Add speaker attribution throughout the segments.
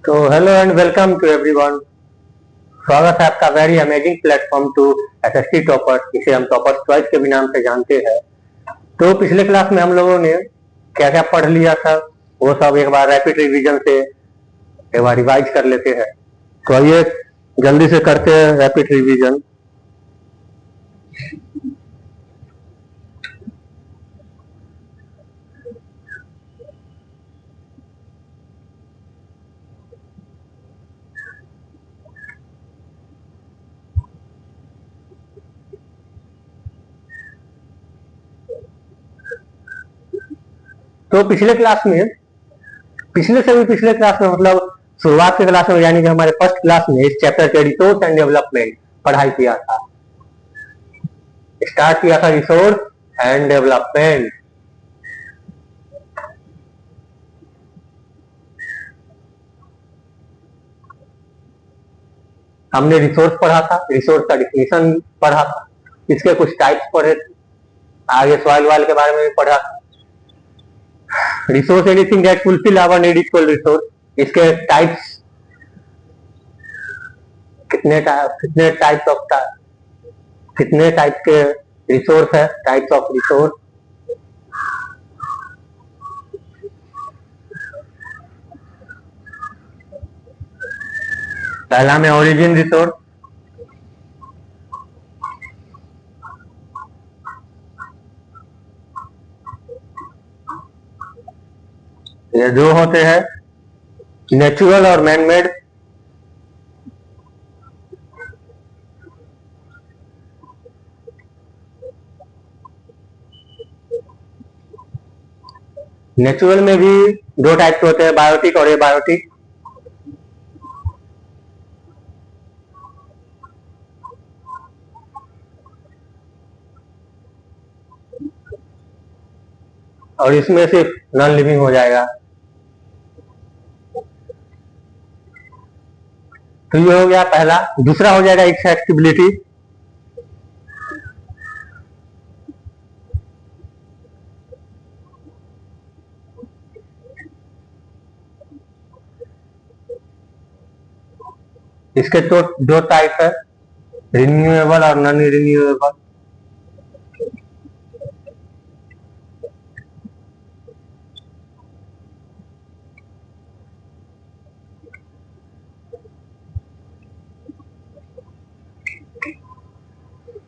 Speaker 1: तो hello and welcome to everyone. स्वागत है आपका very amazing platform to SST toppers, जिसे हम टॉपर्स चॉइस के भी नाम से जानते हैं। तो पिछले क्लास में हम लोगों ने क्या क्या पढ़ लिया था, वो सब एक बार रैपिड रिवीजन से एक बार रिवाइज कर लेते हैं। तो आइए जल्दी से करते हैं रैपिड रिवीजन। तो पिछले क्लास में मतलब शुरुआत के क्लास में, यानी कि हमारे फर्स्ट क्लास में इस चैप्टर के रिसोर्स एंड डेवलपमेंट पढ़ाई किया था। स्टार्ट किया था रिसोर्स एंड डेवलपमेंट। हमने रिसोर्स पढ़ा था, रिसोर्स का डिफिनेशन पढ़ा था, इसके कुछ टाइप्स पढ़े थे, आगे सॉइल वाल के बारे में भी पढ़ा। Resource anything that fulfil our need equal resource, इसके टाइप्स कितने टाइप के रिसोर्स है, टाइप्स ऑफ रिसोर्स। पहला में ओरिजिन रिसोर्स, ये जो होते हैं नेचुरल और मैन मेड। नेचुरल में भी दो टाइप के होते हैं, बायोटिक और एबायोटिक। और इसमें सिर्फ नॉन लिविंग हो जाएगा। तो ये हो गया पहला। दूसरा हो जाएगा एक्सेसिबिलिटी। इसके तो दो टाइप है, रिन्यूएबल और नॉन रिन्यूएबल।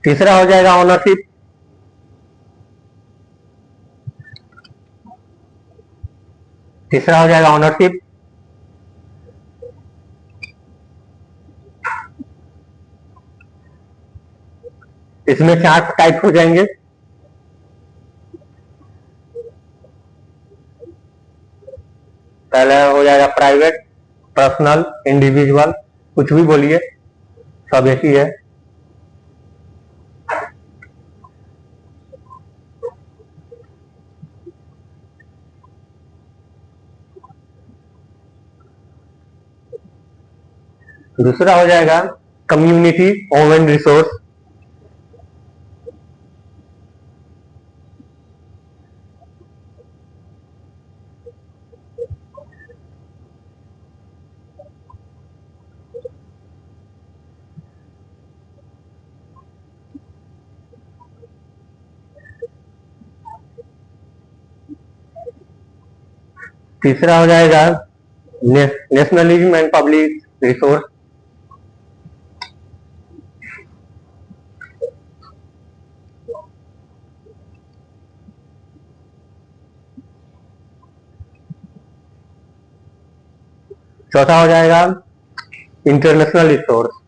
Speaker 1: तीसरा हो जाएगा ओनरशिप। तीसरा हो जाएगा ओनरशिप। इसमें चार टाइप हो जाएंगे। पहला हो जाएगा प्राइवेट, पर्सनल, इंडिविजुअल, कुछ भी बोलिए, सब एक ही है। दूसरा हो जाएगा कम्युनिटी ओवन रिसोर्स। तीसरा हो जाएगा नेशनलिज्म एंड पब्लिक रिसोर्स। चौथा हो जाएगा इंटरनेशनल रिसोर्स।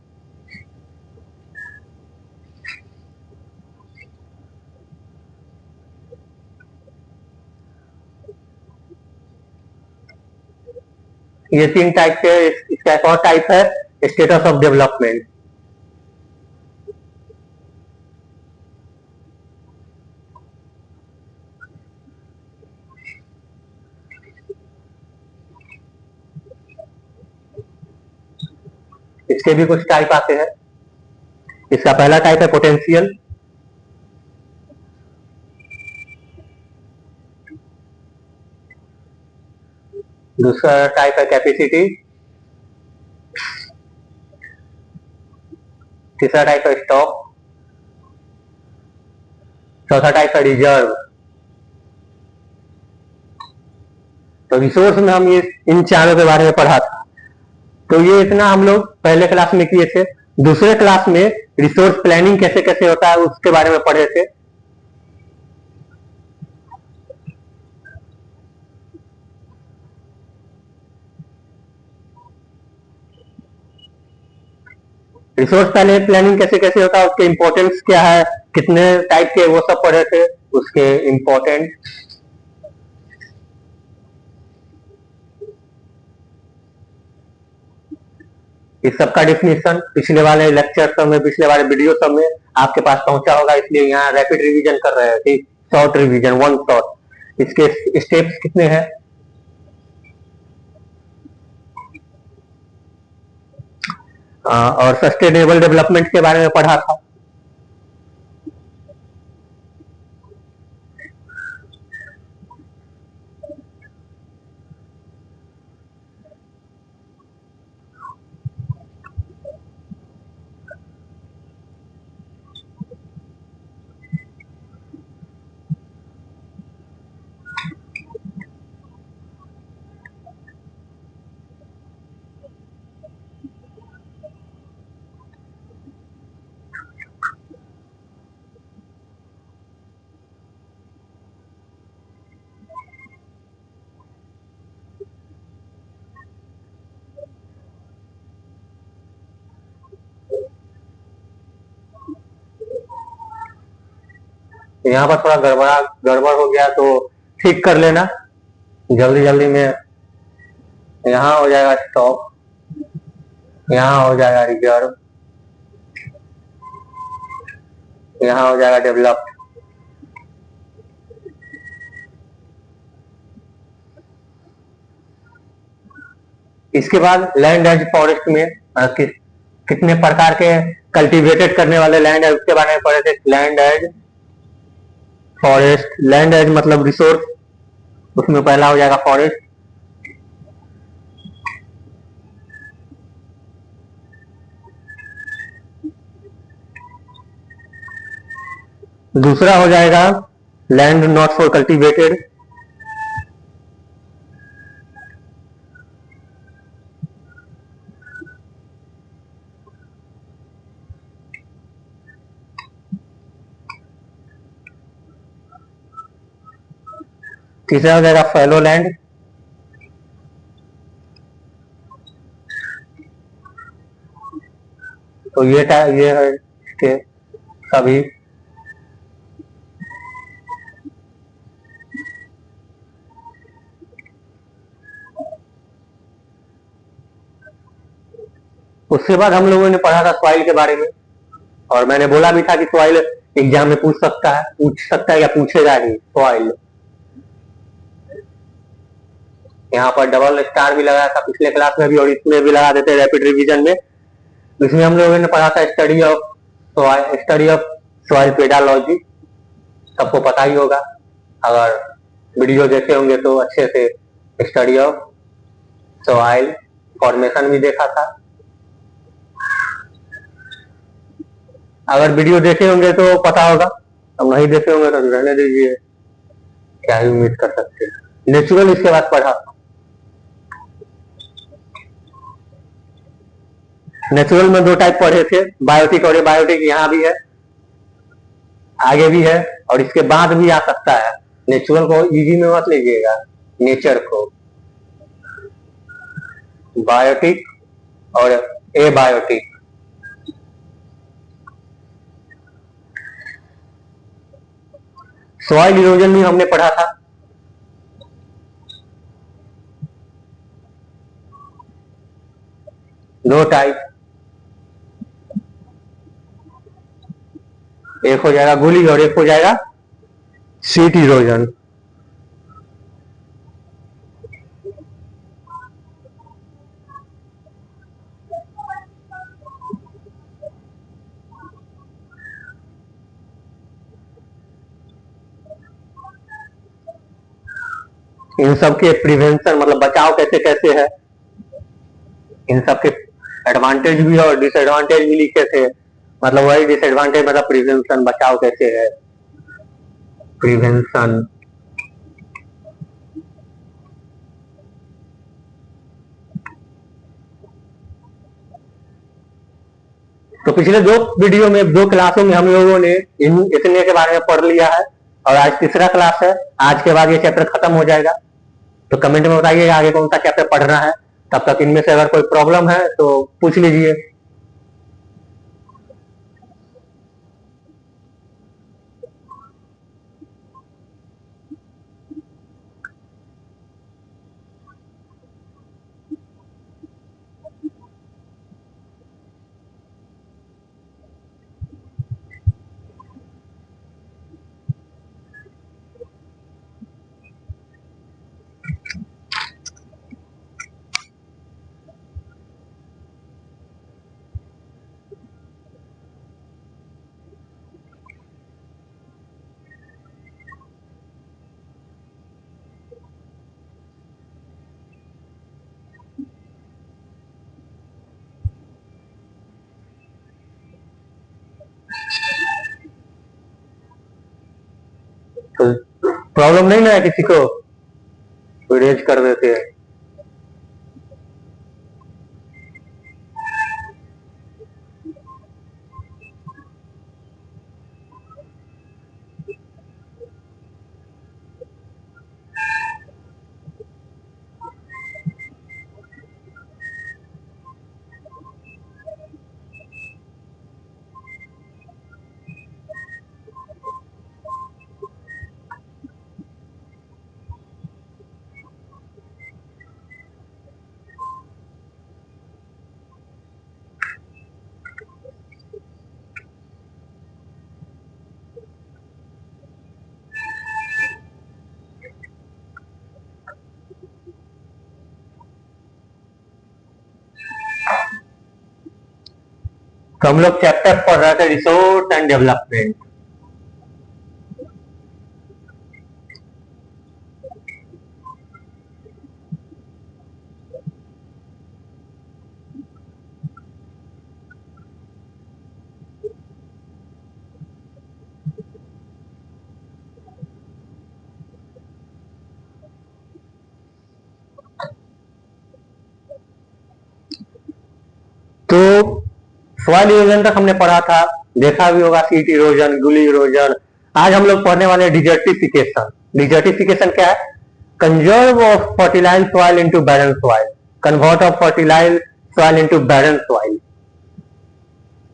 Speaker 1: ये तीन टाइप के। इसका एक और टाइप है स्टेटस ऑफ डेवलपमेंट। इसके भी कुछ टाइप आते हैं। इसका पहला टाइप है पोटेंशियल। दूसरा टाइप है कैपेसिटी। तीसरा टाइप है स्टॉक, चौथा टाइप है रिजर्व। तो रिसोर्स में हम ये इन चारों के बारे में पढ़ा था। तो ये इतना हम लोग पहले क्लास में किए थे। दूसरे क्लास में रिसोर्स प्लानिंग कैसे कैसे होता है उसके बारे में पढ़े थे। रिसोर्स प्लानिंग कैसे कैसे होता है, उसके इंपॉर्टेंस क्या है, कितने टाइप के, वो सब पढ़े थे। उसके इंपॉर्टेंट, इस सब का डिफिनेशन पिछले वाले लेक्चर सब में, पिछले वाले वीडियो सब में आपके पास पहुंचा होगा, इसलिए यहाँ रैपिड रिवीजन कर रहे हैं। ठीक, शॉर्ट रिवीजन, वन शॉट। इसके स्टेप्स कितने हैं? और सस्टेनेबल डेवलपमेंट के बारे में पढ़ा था। यहाँ पर थोड़ा गड़बड़ हो गया तो ठीक कर लेना जल्दी जल्दी में। यहाँ हो जाएगा स्टॉक, यहाँ हो जाएगा रिजर्व, यहाँ हो जाएगा डेवलप। इसके बाद लैंड एज फॉरेस्ट में कितने प्रकार के कल्टीवेटेड करने वाले लैंड है उसके बारे में पढ़े थे। Land as forest, land as मतलब रिसोर्स, उसमें पहला हो जाएगा फॉरेस्ट। दूसरा हो जाएगा लैंड नॉट फॉर कल्टीवेटेड। तीसरा हो जाएगा फैलो लैंड। तो ये है इसके सभी। उसके बाद हम लोगों ने पढ़ा था सॉइल के बारे में, और मैंने बोला भी था कि सॉइल एग्जाम में पूछ सकता है या पूछेगा ही सॉइल। यहाँ पर डबल स्टार भी लगाया था पिछले क्लास में भी, और इसमें भी लगा देते रैपिड रिवीजन में। इसमें हम लोगों ने पढ़ा था स्टडी ऑफ सॉइल पेडालॉजी, सबको पता ही होगा, अगर वीडियो देखे होंगे तो अच्छे से। स्टडी ऑफ सॉइल फॉर्मेशन भी देखा था। अगर वीडियो देखे होंगे तो पता होगा, अब नहीं देखे होंगे तो रहने दीजिए, क्या ही उम्मीद कर सकते हैं। नेचुरल इसके बाद पढ़ा। नेचुरल में दो टाइप पढ़े थे, बायोटिक और एबायोटिक। यहाँ भी है, आगे भी है, और इसके बाद भी आ सकता है। नेचुरल को इजी में मत लीजिएगा, नेचर को। बायोटिक और एबायोटिक। सॉइल इरोजन भी हमने पढ़ा था। दो टाइप, एक हो जाएगा गुली और एक हो जाएगा सीट इरोजन। इन सब के प्रिवेंशन मतलब बचाव कैसे कैसे है, इन सब के एडवांटेज भी और डिसएडवांटेज भी लिखे थे, मतलब वही डिसएडवांटेज, मतलब प्रिवेंशन, बचाव कैसे है, प्रिवेंशन। तो पिछले दो वीडियो में, दो क्लासों में हम लोगों ने इन इतने के बारे में पढ़ लिया है, और आज तीसरा क्लास है। आज के बाद ये चैप्टर खत्म हो जाएगा। तो कमेंट में बताइएगा आगे कौन सा चैप्टर पढ़ना है। तब तक इनमें से अगर कोई प्रॉब्लम है तो पूछ लीजिए। तो प्रॉब्लम नहीं ना है किसी को, रेज कर देते हैं। तो हम लोग चैप्टर पढ़ रहे थे रिसोर्स एंड डेवलपमेंट। तो सॉइल इरोजन तक हमने पढ़ा था, देखा भी होगा, सीट इरोजन, गुली इरोजन। आज हम लोग पढ़ने वाले डिजर्टिफिकेशन। डिजर्टिफिकेशन क्या है? Conserve of fertilize soil into barren soil, convert of fertilize soil into barren soil.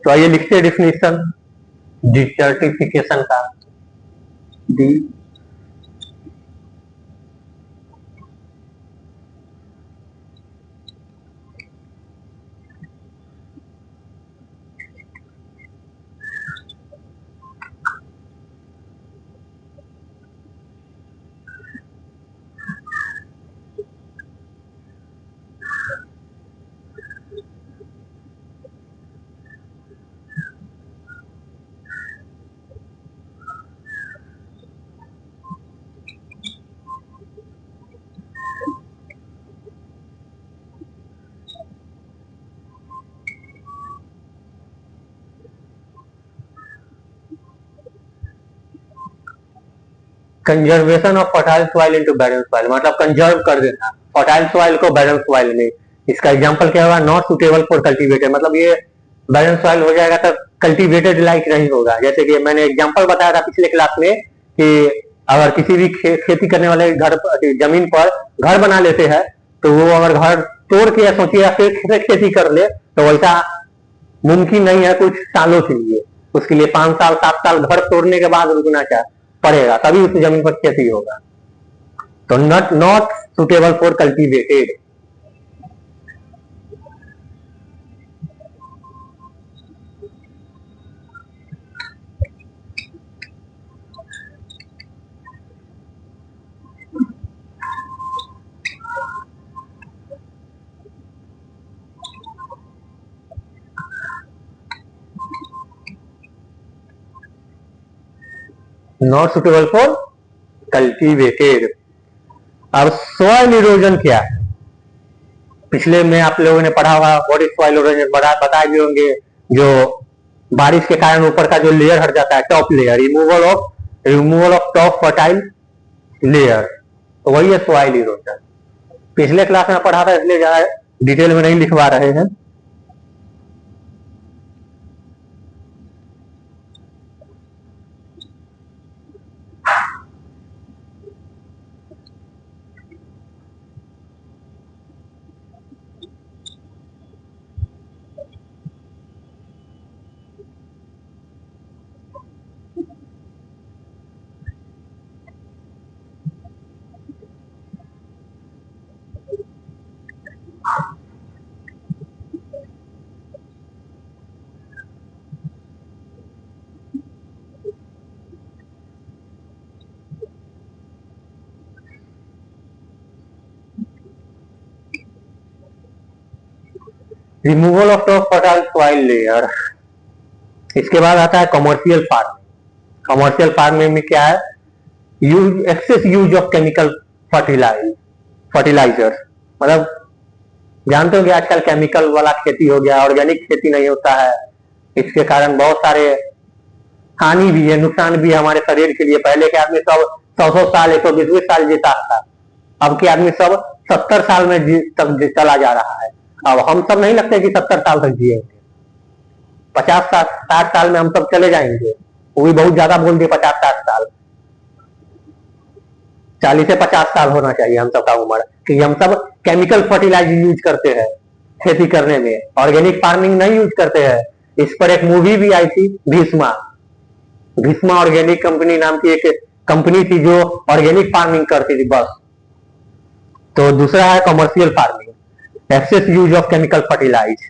Speaker 1: तो आइए लिखते हैं डिफिनेशन डिजर्टिफिकेशन का। The conservation of fertile soil into barren soil, मतलब कंजर्व कर देना फर्टाइल सॉइल को बैरन सॉइल में। इसका एग्जांपल क्या होगा? नॉट सुटेबल फॉर कल्टीवेटेड, मतलब ये बैरन सॉइल हो जाएगा तब कल्टीवेटेड लाइक नहीं होगा। जैसे कि मैंने एग्जांपल बताया था पिछले क्लास में कि अगर किसी भी खेती करने वाले घर जमीन पर घर बना लेते हैं, तो वो अगर घर तोड़ के या सोचिए या फिर खेती कर ले, तो वैसा मुमकिन नहीं है कुछ सालों के लिए। उसके लिए 5 साल 7 साल घर तोड़ने के बाद रुकना पड़ेगा, तभी उस जमीन पर खेती होगा। तो not suitable for cultivated. Not suitable for cultivated. अब सॉइल इरोजन क्या है? पिछले में आप लोगों ने पढ़ा होगा, व्हाट इज सॉइल इरोजन, बताए भी होंगे। जो बारिश के कारण ऊपर का जो लेयर हट जाता है, top layer, removal of top fertile layer, तो वही है सॉइल इरोजन। पिछले क्लास में पढ़ा था, इसलिए ज्यादा डिटेल में नहीं लिखवा रहे हैं। Removal of top fertile soil layer. इसके बाद आता है कमर्शियल फार्मिंग। कमर्शियल फार्मिंग में क्या है, excess use of chemical fertilizers, मतलब जानते हो कि आजकल केमिकल वाला खेती हो गया, ऑर्गेनिक खेती नहीं होता है। इसके कारण बहुत सारे हानि भी है, नुकसान भी है हमारे शरीर के लिए। पहले के आदमी सब 100 साल 120 साल जीता था, अब के आदमी सब 70 साल में तक चला जा रहा है। अब हम सब नहीं लगते कि 70 साल तक जिएंगे, 50 60 साल में हम सब चले जाएंगे। वो भी बहुत ज्यादा बोल दिए, 50 60 साल। 40 से 50 साल होना चाहिए हम सबका उम्र, क्योंकि हम सब केमिकल फर्टिलाइजर यूज करते हैं खेती करने में, ऑर्गेनिक फार्मिंग नहीं यूज करते हैं। इस पर एक मूवी भी आई थी, भीष्मा। भीष्मा ऑर्गेनिक कंपनी नाम की एक कंपनी थी जो ऑर्गेनिक फार्मिंग करती थी बस। तो दूसरा है commercial farming, excess use of chemical fertilize.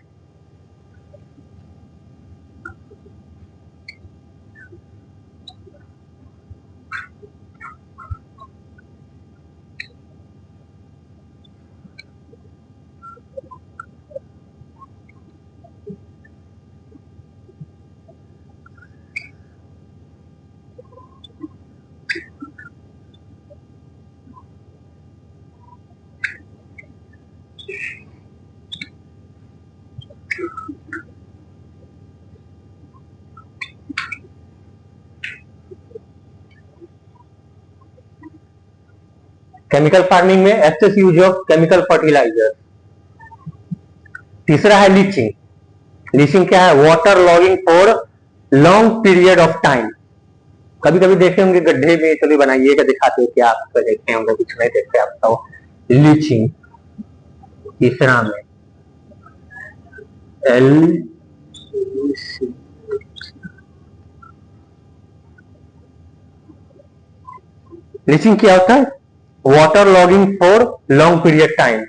Speaker 1: Chemical farming में excess use of chemical fertilizer. तीसरा है लीचिंग। लीचिंग क्या है, water logging for long period of time. कभी कभी देखे होंगे गड्ढे में, चलिए बनाइएगा, दिखाते हो क्या आप तो देखते होंगे, कुछ नहीं देखते आप तो। लीचिंग तीसरा में एल लीचिंग क्या होता है, water logging for long period time.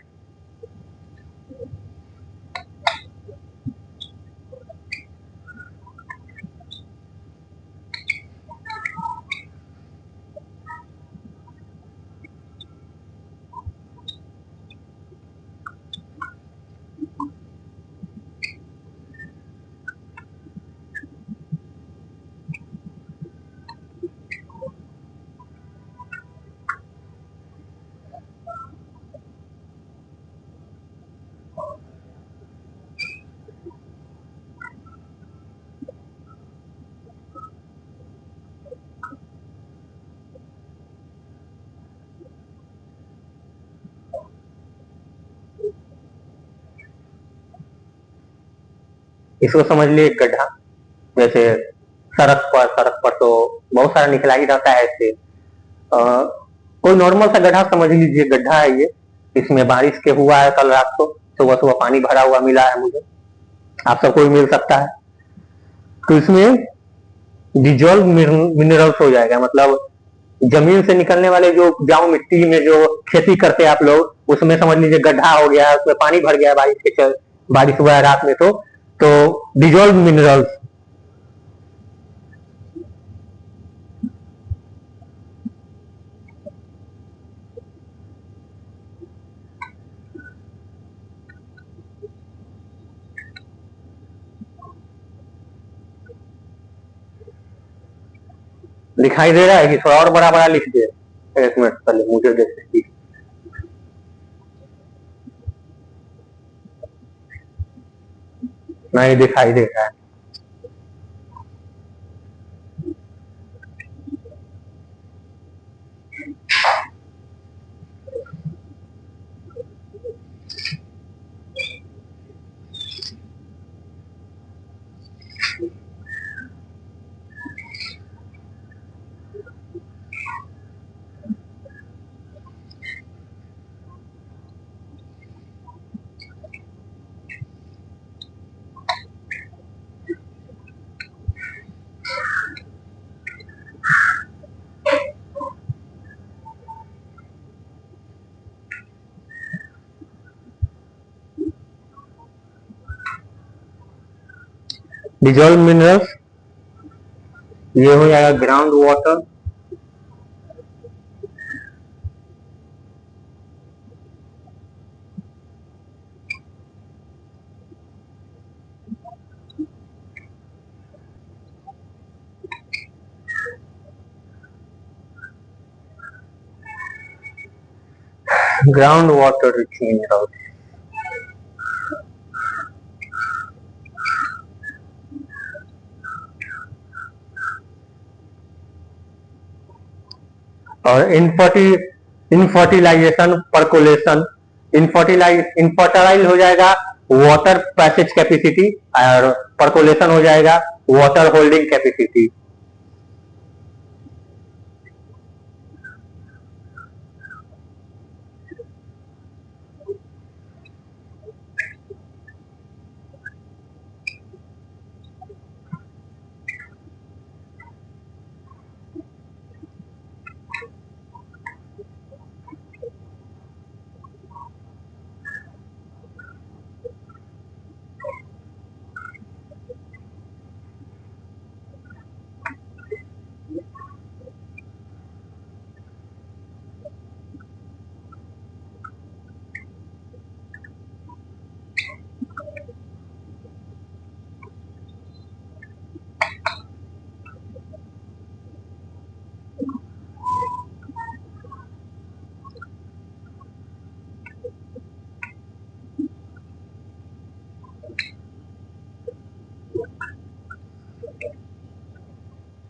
Speaker 1: इसको समझ लिए एक गड्ढा, जैसे सड़क पर तो बहुत सारा निकला ही रहता है ऐसे। कोई नॉर्मल सा गड्ढा समझ लीजिए, गड्ढा है ये। इसमें बारिश के हुआ है कल रात को, सुबह सुबह पानी भरा हुआ मिला है मुझे, आप सबको भी मिल सकता है। तो इसमें डिजोल्व मिनरल्स हो जाएगा, मतलब जमीन से निकलने वाले जो उपजाऊ मिट्टी में जो खेती करते हैं आप लोग, उसमें समझ लीजिए गड्ढा हो गया है, उसमें पानी भर गया है बारिश हुआ है रात में, तो डिजोल्व मिनरल्स। दिखाई दे रहा है कि थोड़ा और बड़ा बड़ा लिख दे, एक मिनट पहले मुझे देखते हैं। नहीं दिखाई दे रहा है। डिजॉल्व मिनरल्स, ये हो जाएगा ground water, ground water rich minerals. और इनफर्टिलाइजेशन, परकोलेशन, इनफर्टाइल हो जाएगा वाटर पैसेज कैपेसिटी, और परकोलेशन हो जाएगा वाटर होल्डिंग कैपेसिटी।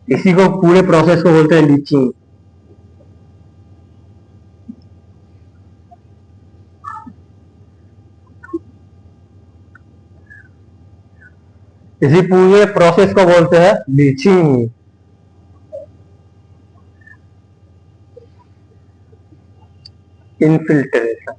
Speaker 1: इसी को पूरे प्रोसेस को बोलते हैं लीचिंग। इसी पूरे प्रोसेस को बोलते हैं leaching. Infiltration,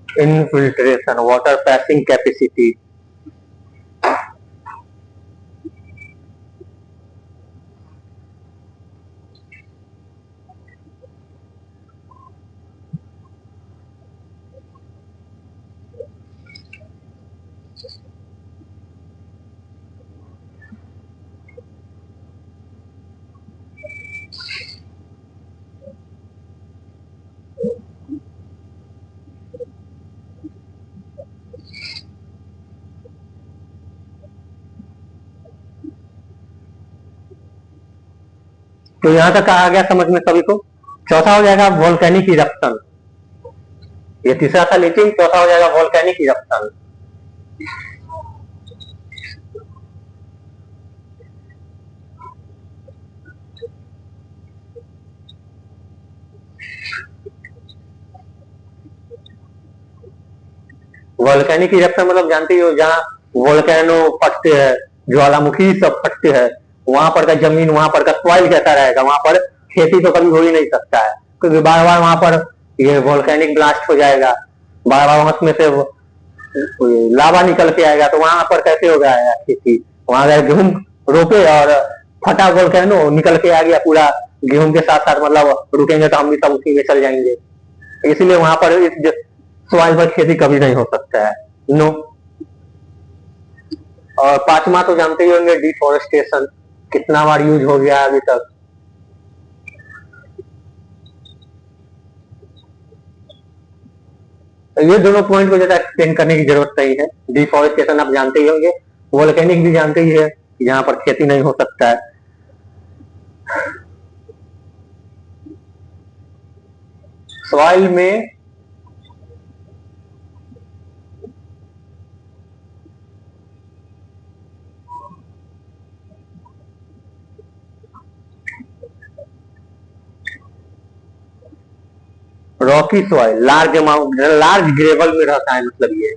Speaker 1: infiltration, water passing capacity. तो यहां तक आ गया समझ में सभी को। चौथा हो जाएगा वोल्केनिक इरप्शन। ये तीसरा था लीचिंग, चौथा हो जाएगा वोल्केनिक इरप्शन। वोल्केनिक इरप्शन मतलब जानते ही हो, जहाँ वोल्केनो फटते हैं, ज्वालामुखी सब फटते हैं, वहां पर का जमीन, वहां पर का सॉइल कैसा रहेगा, वहां पर खेती तो कभी हो ही नहीं सकता है, क्योंकि बार बार वहां पर ये वोल्केनिक ब्लास्ट हो जाएगा, बार बार उसमें से लावा निकल के आएगा, तो वहां पर कैसे होगा खेती। वहां अगर गेहूं रोपे और फटा वोल्केनो निकल के आ गया पूरा गेहूं के साथ साथ, मतलब रुकेंगे तो हम भी सब उसी में चल जाएंगे। इसलिए वहां पर इस सॉइल पर खेती कभी नहीं हो सकता है, नो। और पांचवा तो जानते ही होंगे डिफोरेस्टेशन, कितना बार यूज हो गया अभी तक। तो ये दोनों पॉइंट को ज्यादा एक्सप्लेन करने की जरूरत नहीं है। डिफोरेस्टेशन आप जानते ही होंगे, वोल्केनिक भी जानते ही है, यहाँ पर खेती नहीं हो सकता है। सॉइल में rocky soil large amount, large gravel में रहता है, मतलब ये।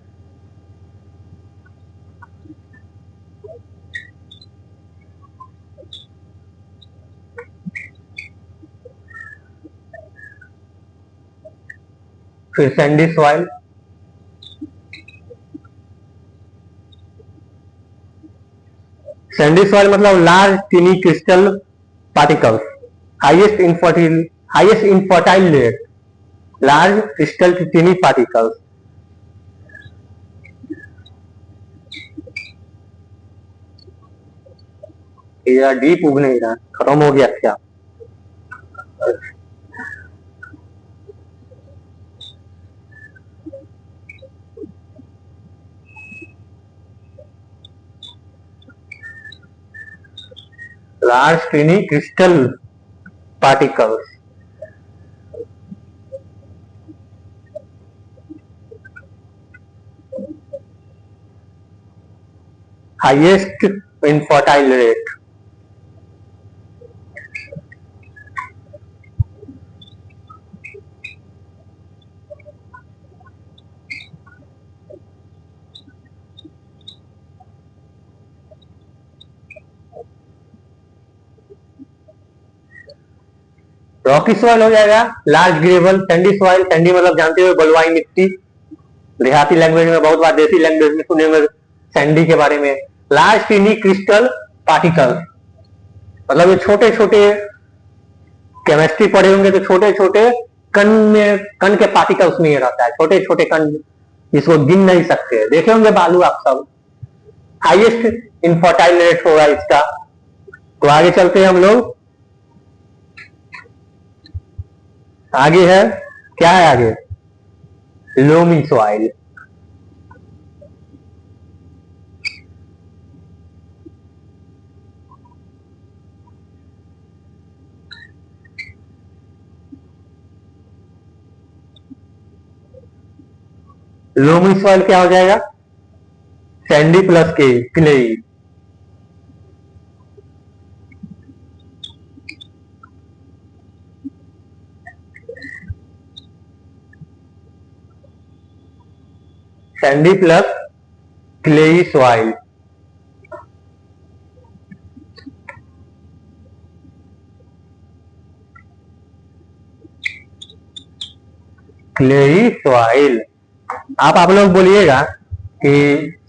Speaker 1: फिर सैंडी सॉइल, सैंडी सॉइल मतलब large tiny crystal particles, highest infertile rate, large crystal tiny particles. ये डीप उग नहीं रहा, खत्म हो गया क्या? Large tiny crystal particles, highest infertile rate. Rocky soil हो जाएगा, large gravel, sandy soil, sandy मतलब जानते हो बलुआई मिट्टी, देहाती लैंग्वेज में, बहुत बार देसी लैंग्वेज में सुने में सैंडी के बारे में। लार्ज टीनी क्रिस्टल पार्टिकल मतलब ये छोटे छोटे, केमिस्ट्री पढ़े होंगे तो छोटे छोटे कण में, कण के पार्टिकल्स में ये रहता है, छोटे छोटे कण जिसको गिन नहीं सकते, देखे होंगे बालू आप सब। हाईएस्ट इनफर्टाइल रेट होगा इसका। तो आगे चलते हैं हम लोग, आगे है, क्या है आगे? Loamy soil. लोमी सॉइल क्या हो जाएगा? सैंडी प्लस के clay. Sandy plus clay soil. Clay soil. आप लोग बोलिएगा कि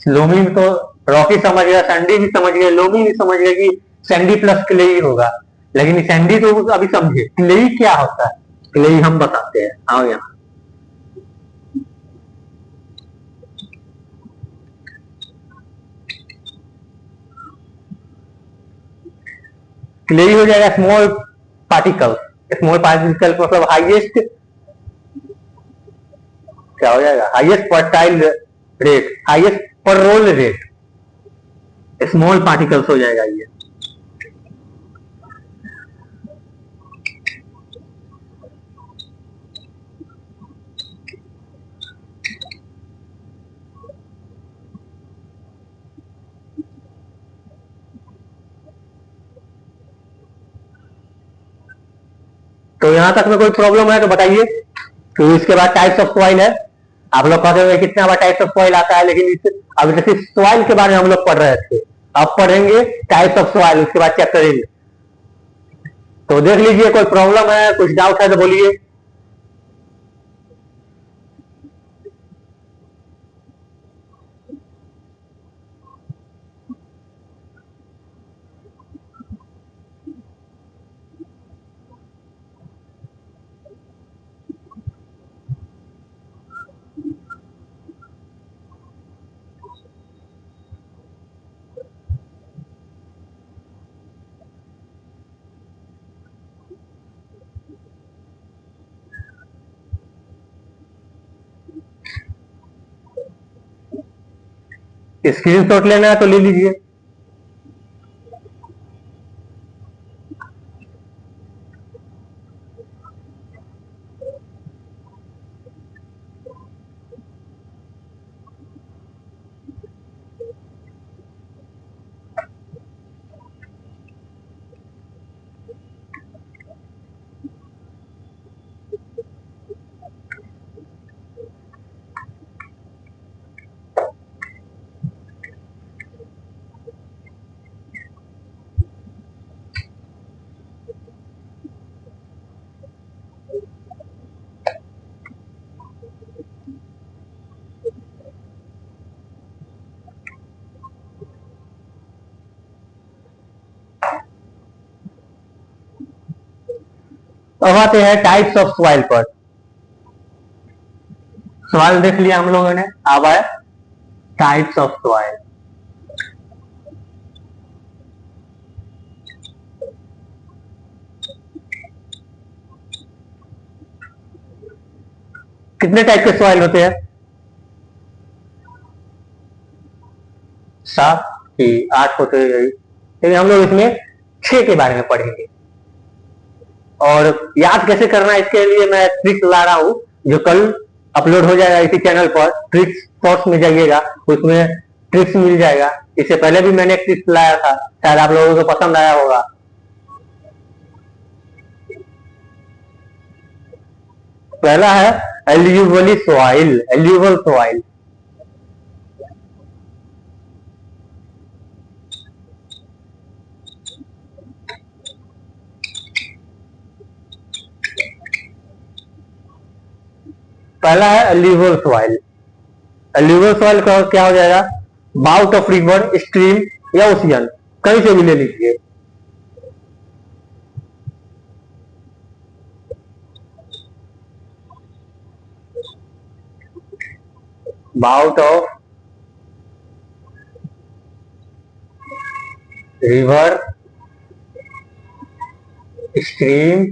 Speaker 1: लोमी तो रॉकी समझ गया, सैंडी भी समझ गया, लोमी भी समझ गया कि सैंडी प्लस क्लेई होगा, लेकिन सैंडी तो अभी समझे, क्लेई क्या होता है? क्लेई हम बताते हैं, आओ यहाँ। क्लेई हो जाएगा स्मॉल पार्टिकल, स्मॉल पार्टिकल मतलब हाईएस्ट, क्या हो जाएगा? हाईएस्ट फर्टाइल रेट, हाईएस्ट पर रोल रेट, स्मॉल पार्टिकल्स हो जाएगा ये। तो यहां तक में कोई प्रॉब्लम है तो बताइए। तो इसके बाद टाइप्स ऑफ सॉइल है। आप लोग कहते हुए कितना बार टाइप्स ऑफ सॉइल आता है, लेकिन अभी तो सिर्फ सॉइल के बारे में हम लोग पढ़ रहे थे, अब पढ़ेंगे टाइप्स ऑफ सॉइल, उसके बाद चैप्टर एंड। तो देख लीजिए, कोई प्रॉब्लम है, कुछ डाउट है तो बोलिए। स्क्रीनशॉट लेना है तो ले लीजिए। अब आते हैं टाइप्स ऑफ सॉइल पर। सॉइल देख लिया हम लोगों ने, अब आए टाइप्स ऑफ सॉइल। कितने टाइप के सॉइल होते हैं? 7 कि 8 होते हैं, लेकिन हम लोग इसमें 6 के बारे में पढ़ेंगे। और याद कैसे करना है इसके लिए मैं ट्रिक्स ला रहा हूं, जो कल अपलोड हो जाएगा इसी चैनल पर। ट्रिक्स कोर्स में जाइएगा, उसमें ट्रिक्स मिल जाएगा। इससे पहले भी मैंने एक ट्रिक्स लाया था, शायद आप लोगों को पसंद आया होगा। पहला है एल्यूवली सॉइल, एल्यूवल सॉइल। पहला है एल्यूवल सॉइल। एल्यूवल सॉइल का क्या हो जाएगा? बाउट ऑफ रिवर, स्ट्रीम या ओशियन, कहीं से भी ले लीजिए। Bout of river, stream,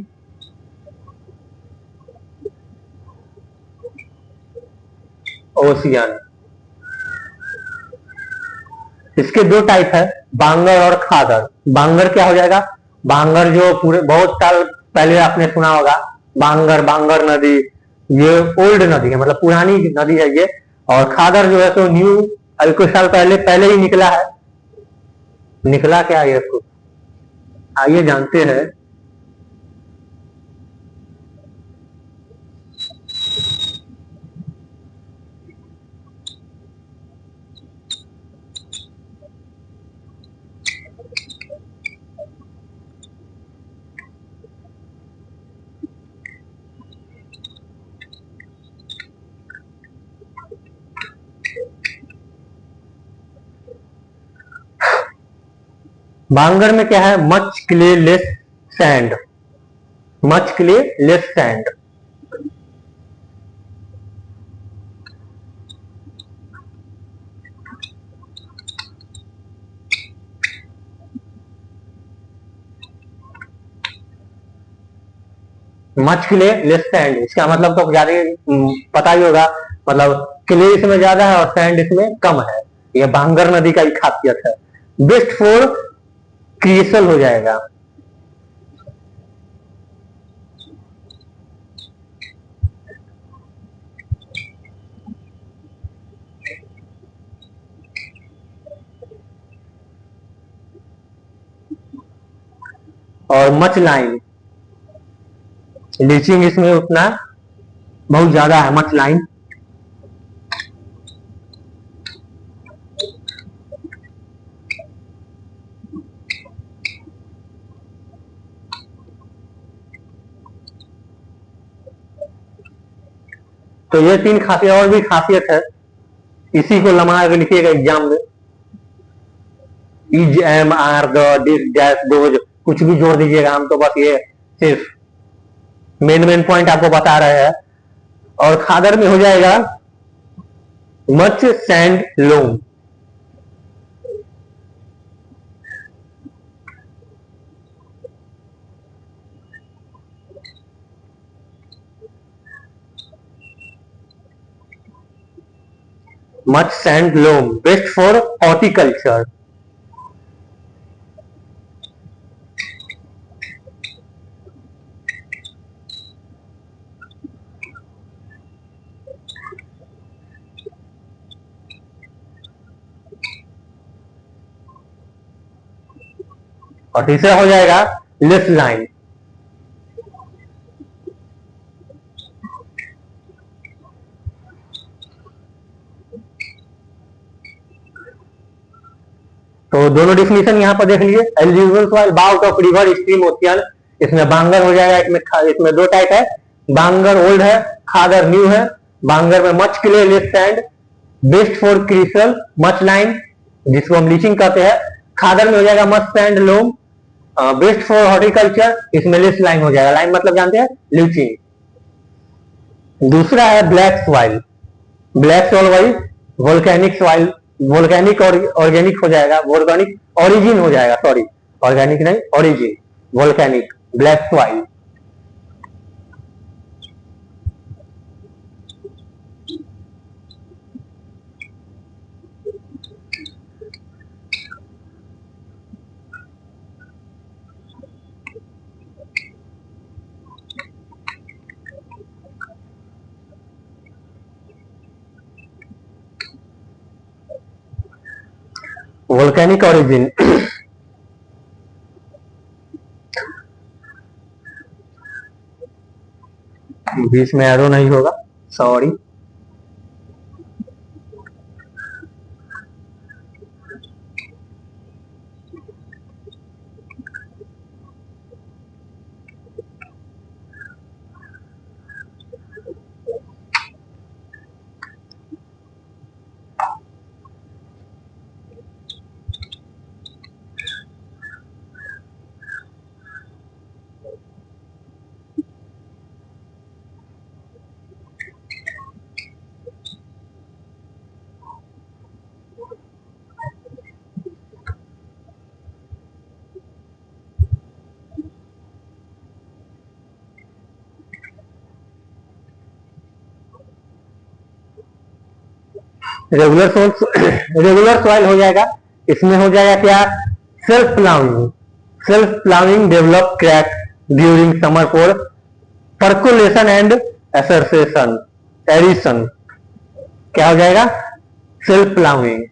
Speaker 1: ocean. इसके दो टाइप है, बांगर और खादर। बांगर क्या हो जाएगा? बांगर जो पूरे बहुत साल पहले आपने सुना होगा, बांगर, बांगर नदी, ये ओल्ड नदी है, मतलब पुरानी नदी है ये। और खादर जो है तो न्यू, अभी कुछ साल पहले पहले ही निकला है। निकला क्या है इसको, आइए जानते हैं। बांगर में क्या है? Much clay less sand, much clay less sand. Much clay less sand, इसका मतलब तो ज्यादा पता ही होगा, मतलब क्ले इसमें ज्यादा है और सैंड इसमें कम है। यह बांगर नदी का ही खासियत है। बेस्ट फॉर क्रिसल हो जाएगा। और मच लाइन, लीचिंग इसमें उतना बहुत ज्यादा है, मच लाइन। तो ये 3 खासियत, और भी खासियत है, इसी को लमा के लिखिएगा एग्जाम में। Is, am, are, the, this, dash, those, कुछ भी जोड़ दीजिएगा, हम तो बस ये सिर्फ मेन मेन पॉइंट आपको बता रहे हैं। और खादर में हो जाएगा much sand loam. Much sand loam, best for horticulture. और तीसरा हो जाएगा लेस लाइन। तो दोनों डिफिनेशन यहाँ पर देख लीजिए। Alluvial soil, bout of river, stream, ocean. इसमें बांगर हो जाएगा, इसमें दो टाइप है, बांगर ओल्ड है, खादर न्यू है। बांगर में much clay less sand, best for क्रिसल, मच लाइन जिसको हम लीचिंग कहते हैं। खादर में हो जाएगा much sand loam, best for horticulture, इसमें लिस्ट लाइम हो जाएगा। लाइम मतलब जानते हैं, ल्यूचिन। दूसरा है ब्लैक सॉइल। ब्लैक सॉइल वही वोल्केनिक सॉइल, वोल्केनिक और ऑर्गेनिक हो जाएगा, वोल्केनिक ओरिजिन हो जाएगा, सॉरी ऑर्गेनिक नहीं, origin volcanic, black soil. Volcanic origin बीच में एरो नहीं होगा, sorry. Regular soil regular soil हो जाएगा। इसमें हो जाएगा क्या, self ploughing. Self ploughing develop crack during summer for percolation and aeration addition. क्या हो जाएगा, सेल्फ प्लाविंग।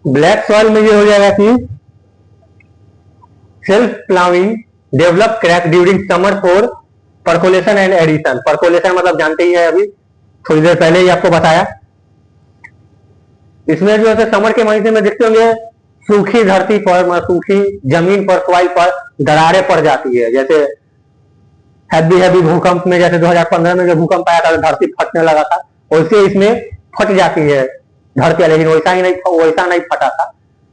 Speaker 1: ब्लैक सॉइल में ये हो जाएगा कि self ploughing develop crack during summer for percolation and addition. Percolation मतलब जानते ही है, अभी थोड़ी देर पहले ही आपको बताया। इसमें जो है समर के महीने में देखते होंगे सूखी धरती पर, सूखी जमीन पर, सॉइल पर दरारें पड़ जाती है। जैसे हैवी हैवी भूकंप में, जैसे 2015 में जो भूकंप आया था, धरती फटने लगा था, वैसे इसमें फट जाती है धरती। लेकिन वैसा नहीं फटा था,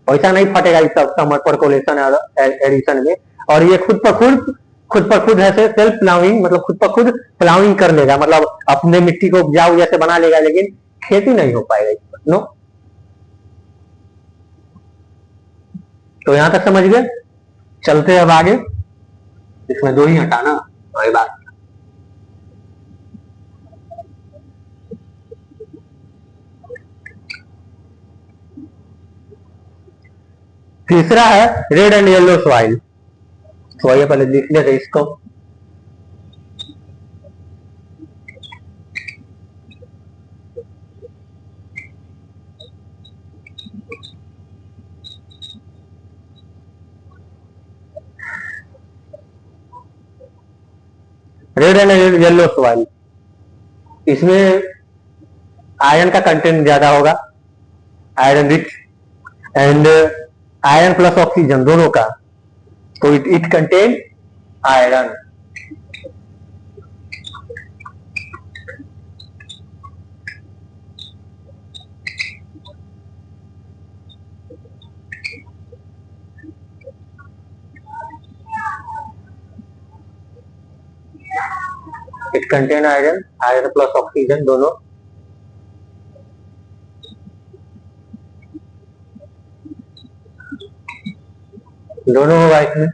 Speaker 1: वैसा नहीं फटेगा इस सब समर परकोलेशन और एडिशन में। और ये खुद पर खुद है सेल्फ प्लाविंग, मतलब खुद पर खुद प्लाविंग कर लेगा, मतलब अपने मिट्टी को उपजाऊ जैसे बना लेगा, लेकिन खेती नहीं हो पाएगा इस पर। नो, तो यहां तक समझ गए। चलते हैं अब आगे। इसमें दो ही हटाना, वही बात। तीसरा है रेड एंड येलो सॉइल। तो आइए पहले लिख लेते इसको। रेड एंड येलो सॉइल, इसमें आयरन का कंटेंट ज्यादा होगा, iron rich, and iron plus oxygen दोनों का। तो it contain iron. It contain iron, iron plus oxygen दोनों। दोनों होगा इसमें।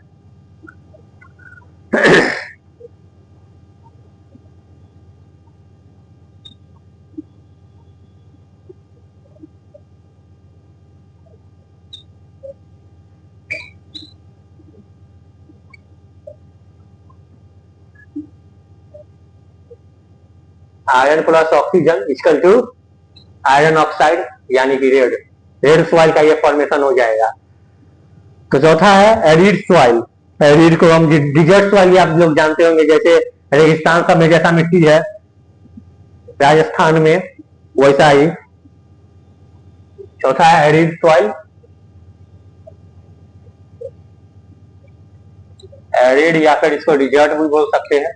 Speaker 1: Iron plus oxygen equal to iron oxide यानी कि रेड, रेड सॉइल का ये फॉर्मेशन हो जाएगा। तो चौथा है एरिड सॉइल। एरिड को हम डिजर्ट सॉइल आप लोग जानते होंगे, जैसे रेगिस्तान सब में जैसा मिट्टी है राजस्थान में वैसा ही। चौथा है एरिड सॉइल। एरिड या फिर इसको डिजर्ट भी बोल सकते हैं।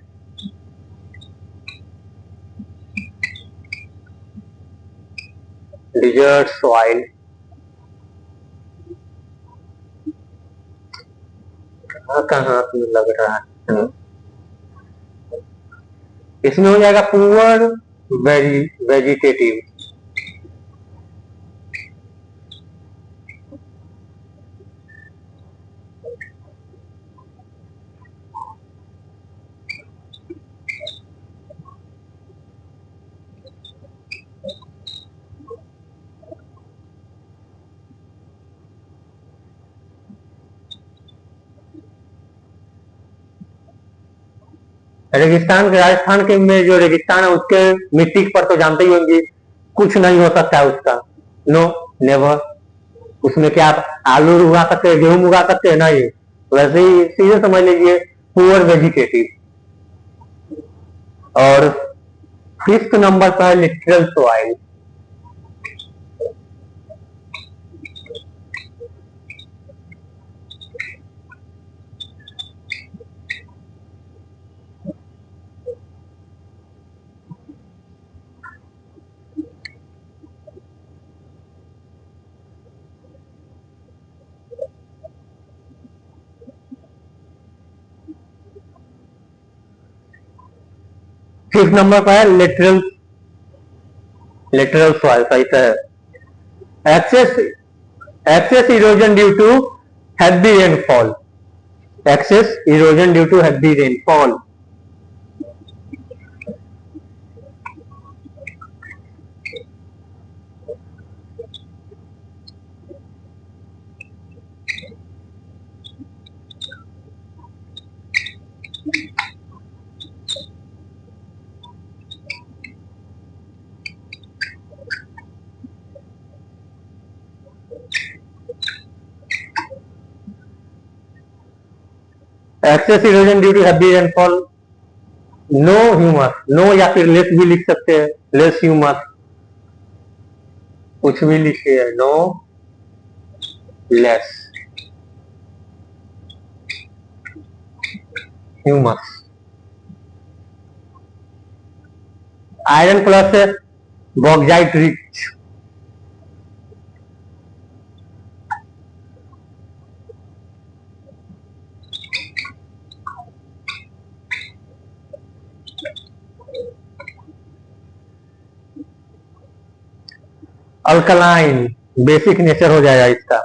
Speaker 1: डिजर्ट सॉइल कहाँ लग रहा है, इसमें हो जाएगा पुअर वेजिटेटिव। रेगिस्तान के राजस्थान के में जो रेगिस्तान है उसके मिट्टी पर तो जानते ही होंगे कुछ नहीं हो सकता है उसका, नो नेवर। उसमें क्या आप आलू उगा सकते हैं, गेहूं उगा सकते हैं? नहीं। वैसे ही सीधे समझ लीजिए पुअर वेजिटेटिव। और फिफ्थ नंबर पर है लिटरल सॉइल। फिफ्थ नंबर पर है लिटरल सॉइल। सही है। Excess erosion due to heavy rainfall। excess erosion due to heavy rainfall। Excess erosion due to heavy rainfall, no humus, no या फिर less भी लिख सकते हैं, लेस ह्यूमस कुछ भी लिखिए, no less humus. Iron plus bauxite rich. Alkaline basic nature हो जाएगा इसका।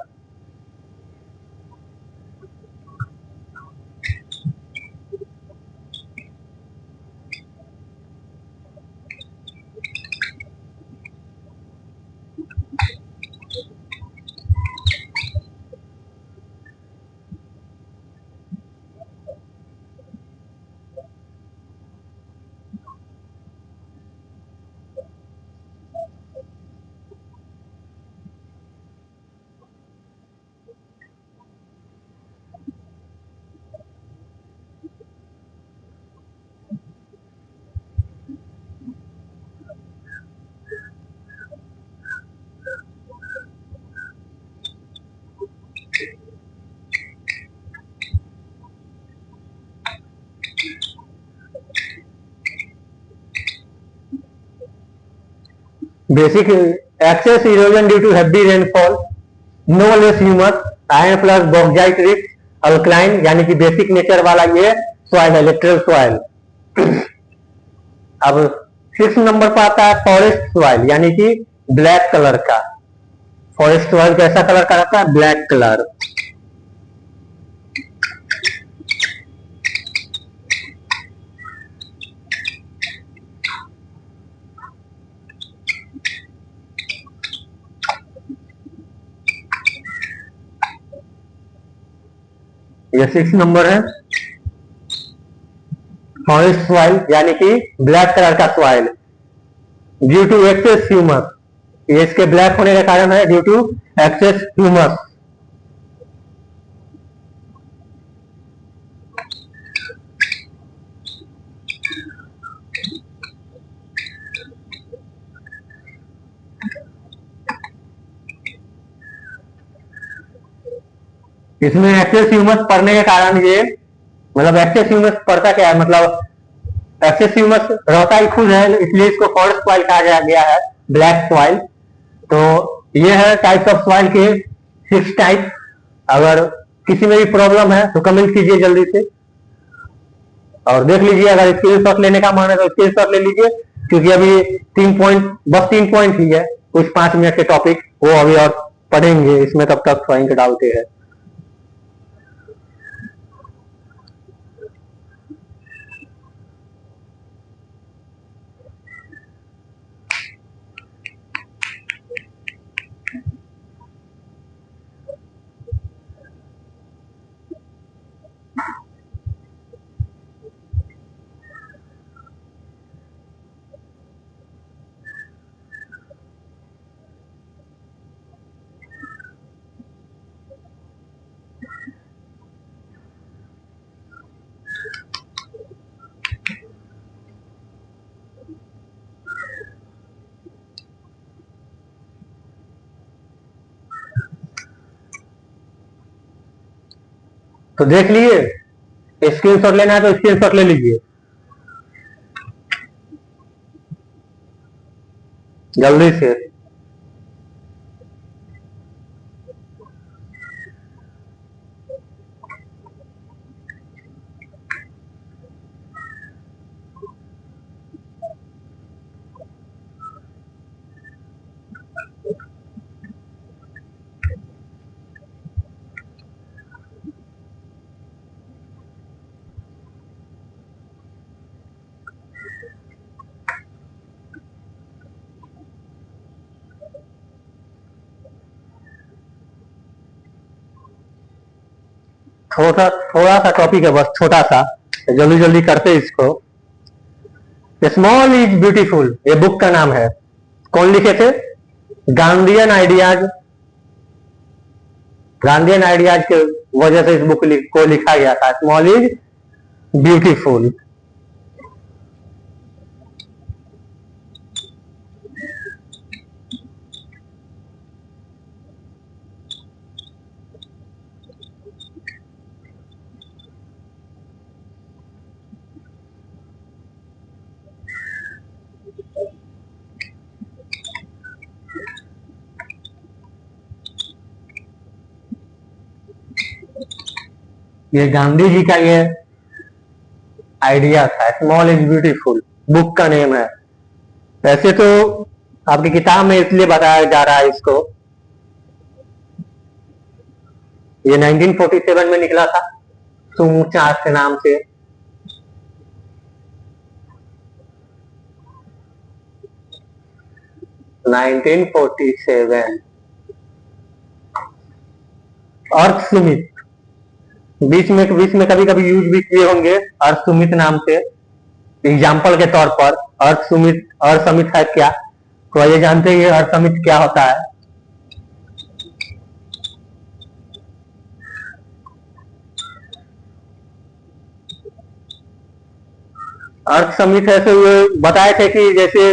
Speaker 1: Basic excess erosion due to heavy rainfall, no less humus, iron plus bauxite rich, alkaline यानी कि बेसिक नेचर वाला ये सॉइल है, लिटरल सॉइल। अब 6 नंबर पर आता है फॉरेस्ट सॉइल, यानी कि ब्लैक कलर का। फॉरेस्ट सॉइल कैसा कलर का रहता है? Black colour. ये 6 नंबर है, फॉरेस्ट सॉइल यानी कि ब्लैक कलर का soil. Due to excess humus, ये इसके ब्लैक होने का कारण है ड्यू टू एक्सेस ह्यूमस। इसमें एक्सेस ह्यूमस पड़ने के कारण ये, मतलब एक्सेस ह्यूमस पड़ता क्या है, मतलब एक्सेस ह्यूमस रहता ही खुद है, इसलिए इसको फॉरेस्ट सॉइल कहा गया है, ब्लैक सॉइल। तो ये है टाइप्स ऑफ सॉइल के 6 टाइप। अगर किसी में भी प्रॉब्लम है तो कमेंट कीजिए जल्दी से, और देख लीजिए। अगर स्क्रीनशॉट लेने का मन है तो स्क्रीनशॉट ले लीजिए, क्योंकि अभी 3 पॉइंट, बस 3 पॉइंट ही है, कुछ 5 मिनट के टॉपिक वो अभी और पढ़ेंगे इसमें, तब तक ड्राइंग डालते हैं। तो देख लिए, स्क्रीनशॉट लेना है तो स्क्रीनशॉट ले लीजिए जल्दी से। थोड़ा थोड़ा सा टॉपिक है बस, छोटा सा, जल्दी जल्दी करते इसको। स्मॉल इज ब्यूटीफुल, ये बुक का नाम है। कौन लिखे थे? Gandhian ideas. गांधीयन आइडियाज के वजह से इस बुक को लिखा गया था, स्मॉल इज ब्यूटीफुल। ये गांधी जी का ये आइडिया था, स्मॉल इज ब्यूटीफुल, बुक का नेम है। वैसे तो आपकी किताब में इसलिए बताया जा रहा है इसको, ये 1947 में निकला था, सूचा के नाम से। नाइनटीन 47। अर्थ सुमित, बीच में कभी कभी यूज भी किए होंगे अर्थ सुमित नाम से, एग्जाम्पल के तौर पर। अर्थ सुमित, अर्थ समित है क्या, तो ये जानते हैं अर्थ समित क्या होता है? अर्थ समिट ऐसे हुए, बताए थे कि जैसे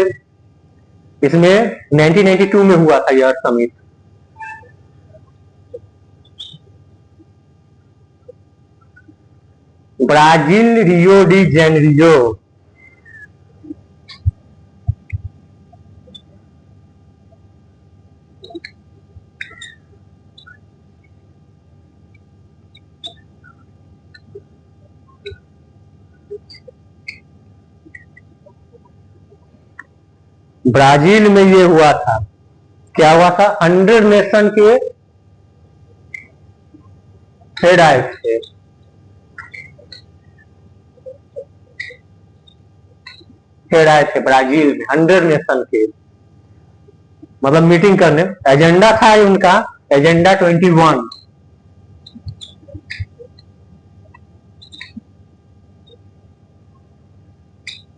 Speaker 1: इसमें 1992 में हुआ था ये earth summit. Brazil, Rio de Janeiro. Brazil में ये हुआ था। क्या हुआ था? 100 नेशन के हेड आए थे। हेड आए थे ब्राजील में 100 नेशन के, मतलब मीटिंग करने। एजेंडा था उनका एजेंडा 21।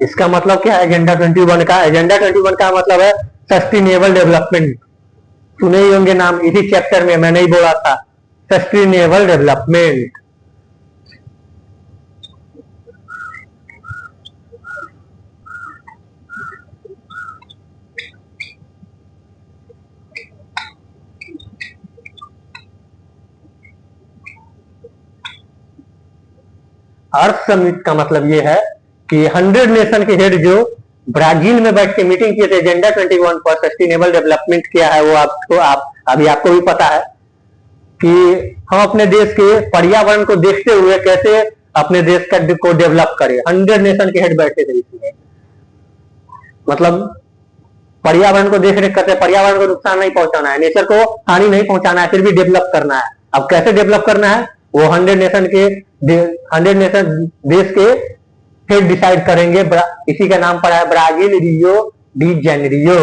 Speaker 1: इसका मतलब क्या है एजेंडा 21 का? एजेंडा 21 का मतलब है सस्टेनेबल डेवलपमेंट। सुने ही होंगे नाम, इसी चैप्टर में मैंने ही बोला था, सस्टेनेबल डेवलपमेंट। अर्थ समिट का मतलब ये है कि 100 नेशन के हेड जो ब्राजील में बैठ के मीटिंग किए थे एजेंडा 21 पर, सस्टेनेबल डेवलपमेंट क्या है वो आपको भी पता है कि हम अपने देश के पर्यावरण को देखते हुए कैसे अपने देश को डेवलप करें। 100 नेशन के हेड बैठे थे इसमें, मतलब पर्यावरण को देख रेख करते, पर्यावरण को नुकसान नहीं पहुंचाना है, नेचर को हानि नहीं पहुंचाना है, फिर भी डेवलप करना है। अब कैसे डेवलप करना है वो 100 नेशन देश के हेड डिसाइड करेंगे। इसी का नाम पड़ा है ब्राजील रियो डी जेनेरियो।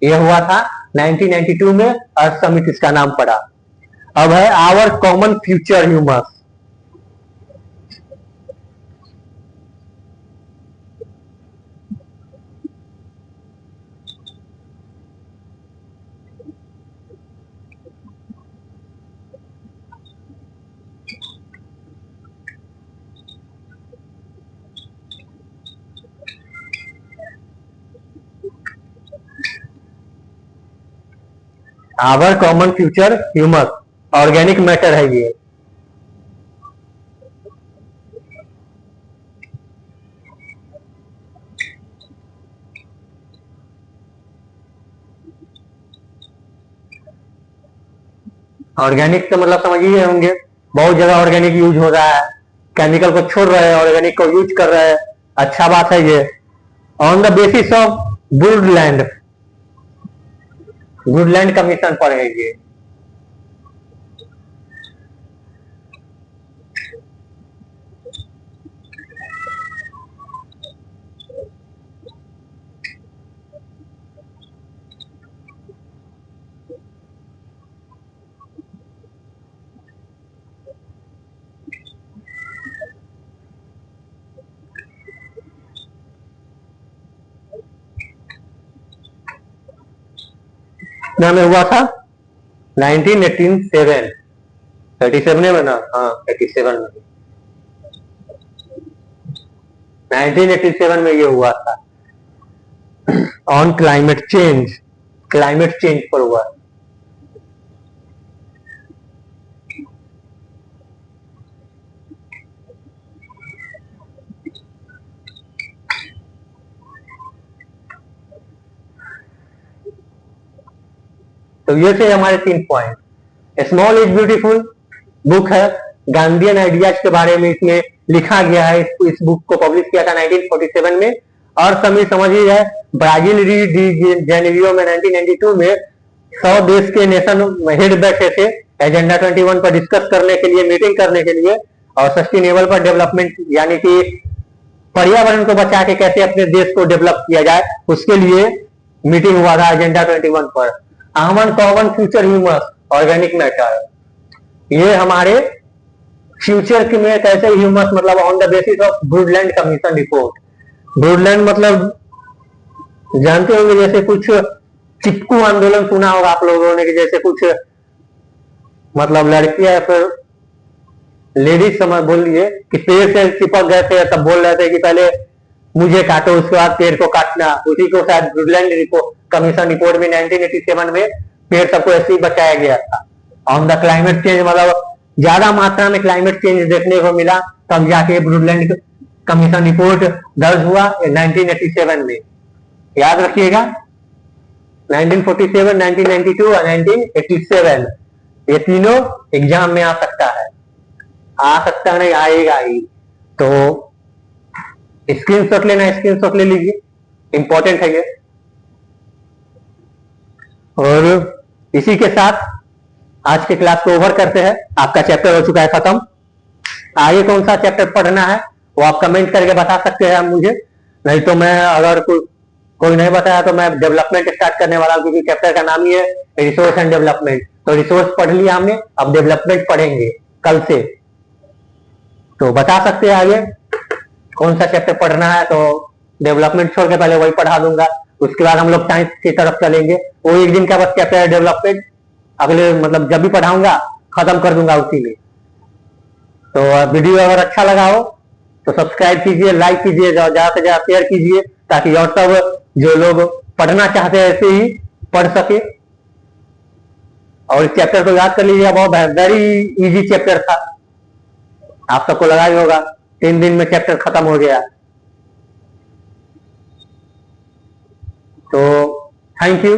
Speaker 1: ये हुआ था 1992 में, अर्थ समिट इसका नाम पड़ा। अब है our common future humus. Our common future humus organic matter है ये। ऑर्गेनिक का मतलब समझिए होंगे, बहुत जगह ऑर्गेनिक यूज हो रहा है, केमिकल को छोड़ रहे हैं, ऑर्गेनिक को यूज कर रहे हैं। अच्छा बात है ये। On the basis of Woodland, Woodland commission पर है ये। में हुआ था 1987, 37 में ना, हाँ 87 में, 1987 में ये हुआ था। On climate change, climate change पर हुआ। तो ये थे हमारे 3 point. Small is beautiful book है, गांधीयन आइडियाज के बारे में इसमें लिखा गया है। इस बुक को पब्लिश किया था 1947 में। और समिट समझिए है ब्राजील री डी जेनेरियो में 1992 में 100 देश के नेशन हेड बैठे थे एजेंडा 21 पर डिस्कस करने के लिए, मीटिंग करने के लिए। और सस्टेनेबल पर डेवलपमेंट यानी कि पर्यावरण को बचा के कैसे अपने देश को डेवलप किया जाए, उसके लिए मीटिंग हुआ था एजेंडा 21 पर। आमन common future humus organic matter, ये हमारे फ्यूचर में कैसे ह्यूमस, मतलब on the basis of Woodland commission report. Woodland मतलब जानते होंगे, जैसे कुछ चिपकू आंदोलन सुना होगा आप लोगों ने, कि जैसे कुछ मतलब लड़कियां फिर लेडीज समझ बोलिए कि पेड़ से चिपक गए थे, तब बोल रहे थे कि पहले मुझे काटो उसके बाद पेड़ को काटना। उसी को शायद वुडलैंड कमीशन रिपोर्ट में 1987 में पेड़ सबको ऐसे ही बचाया गया था। ऑन द क्लाइमेट चेंज मतलब ज्यादा मात्रा में क्लाइमेट चेंज देखने को मिला, तब जाके वुडलैंड कमीशन रिपोर्ट दर्ज हुआ 1987 में। याद रखिएगा 1947, 1992 और 1987, ये तीनों एग्जाम में आ सकता है, आ सकता नहीं, आएगा ही। तो स्क्रीनशॉट लेना, स्क्रीनशॉट ले लीजिए, इंपॉर्टेंट है ये। और इसी के साथ आज के क्लास को ओवर करते हैं। आपका चैप्टर हो चुका है खत्म। आगे कौन सा चैप्टर पढ़ना है वो आप कमेंट करके बता सकते हैं मुझे, नहीं तो मैं अगर कोई नहीं बताया तो मैं डेवलपमेंट स्टार्ट करने वाला हूँ, क्योंकि चैप्टर का नाम ही है रिसोर्स एंड डेवलपमेंट। तो रिसोर्स पढ़ लिया हमने, अब डेवलपमेंट पढ़ेंगे कल से। तो बता सकते हैं आगे कौन सा चैप्टर पढ़ना है, तो डेवलपमेंट छोड़ के पहले वही पढ़ा दूंगा। उसके बाद हम लोग साइंस की तरफ चलेंगे। वो एक दिन का बस चैप्टर है डेवलपमेंट, अगले मतलब जब भी पढ़ाऊंगा खत्म कर दूंगा उसी में। तो वीडियो अगर अच्छा लगा हो तो सब्सक्राइब कीजिए, लाइक कीजिए, ज्यादा से ज्यादा शेयर कीजिए, ताकि और सब जो लोग पढ़ना चाहते हैं ऐसे ही पढ़ सके। और इस चैप्टर को याद कर लीजिए, बहुत वेरी इजी चैप्टर था, आप सबको लगा ही होगा। 3 दिन में चैप्टर खत्म हो गया। तो थैंक यू।